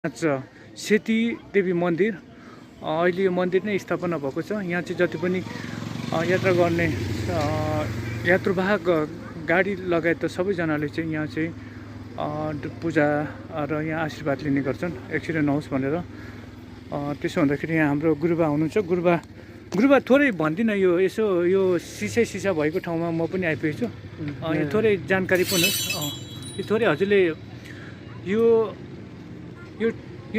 अच्छा सेती देवी मन्दिर अहिले यो मन्दिर नै स्थापना भएको छ। यहाँ चाहिँ जति पनि यात्रा गर्ने यात्रुवाहक गाडी लगायत सबैजनाले चाहिँ यहाँ चाहिँ पूजा र यहाँ आशीर्वाद लिने गर्छन् एक्सिडेन्ट नहोस् भनेर। त्यसो हुँदाखेरि यहाँ हाम्रो गुरुबा हुनुहुन्छ। गुरुबा थोरै भनिदिन, यो यसो यो सिसा भएको ठाउँमा म पनि आइपुगेको छु। यो थोरै जानकारी पनि होस्। यो थोरै हजुरले यो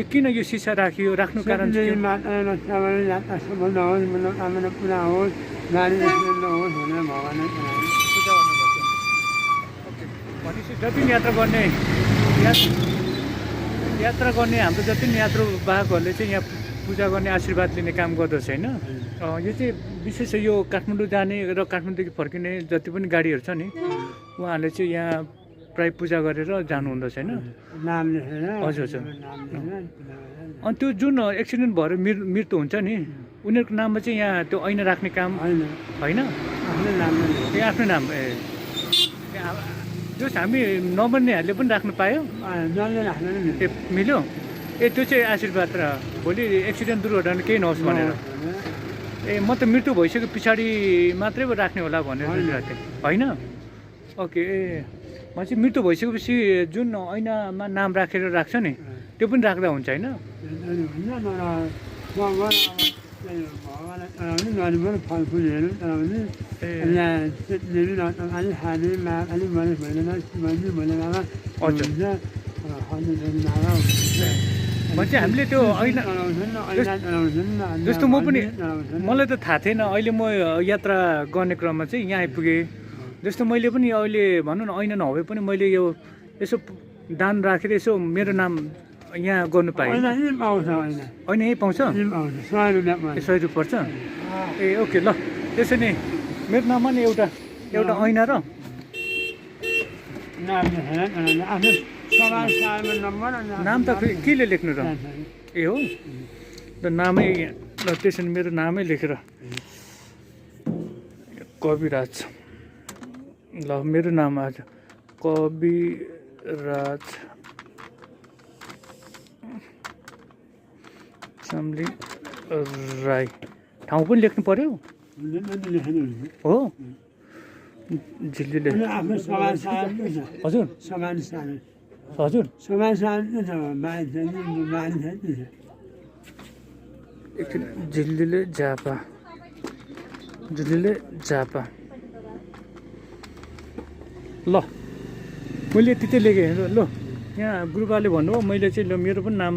किन यो सिसा राख्नु कारण चाहिँ भनेपछि जति पनि यात्रा गर्ने हाम्रो जति पनि यात्रुवाहकहरूले चाहिँ यहाँ पूजा गर्ने आशीर्वाद लिने काम गर्दछ होइन। यो चाहिँ विशेष यो काठमाडौँ जाने र काठमाडौँदेखि फर्किने जति पनि गाडीहरू छ नि, उहाँहरूले चाहिँ यहाँ प्रायः पूजा गरेर जानुहुँदछ होइन। हजुर हजुर। अनि त्यो जुन एक्सिडेन्ट भएर मृत्यु हुन्छ नि, उनीहरूको नाममा चाहिँ यहाँ त्यो ऐना राख्ने काम होइन, आफ्नो नाम। जस हामी नबन्नेहरूले पनि राख्नु पायो, मिल्यो। त्यो चाहिँ आशीर्वाद र भोलि एक्सिडेन्ट दुर्घटना केही नहोस् भनेर। म त मृत्यु भइसक्यो पछाडि मात्रै राख्ने होला भनेर राखेँ होइन। ओके, म चाहिँ मृत्यु भइसकेपछि जुन ऐनामा नाम राखेर राख्छ नि, त्यो पनि राख्दा हुन्छ होइन। भन्छ हामीले त्यो ऐना जस्तो म पनि, मलाई त थाहा थिएन। अहिले म यात्रा गर्ने क्रममा चाहिँ यहाँ आइपुगेँ। जस्तो मैले पनि अहिले भनौँ न ऐना नभए पनि मैले यो यसो दान राखेर यसो मेरो नाम यहाँ गर्नु पाएँ। ऐना यहीँ पाउँछ? 100 रुपियाँ पर्छ। ए ओके, ल त्यसो नि मेरो नाममा नि एउटा ऐना र नाम त केले लेख्नु र? ए हो त, नामै ल त्यसो मेरो नामै लेखेर कविराज। ल मेरो नाम आज कविराज चामलिङ राई। ठाउँ पनि लेख्नु पर्यो हो? झिल्लीले हजुर हजुर झिल्लीले झापा ल मैले त्यतै लेखेँ। ल यहाँ गुरुबाले भन्नुभयो, मैले चाहिँ ल मेरो पनि नाम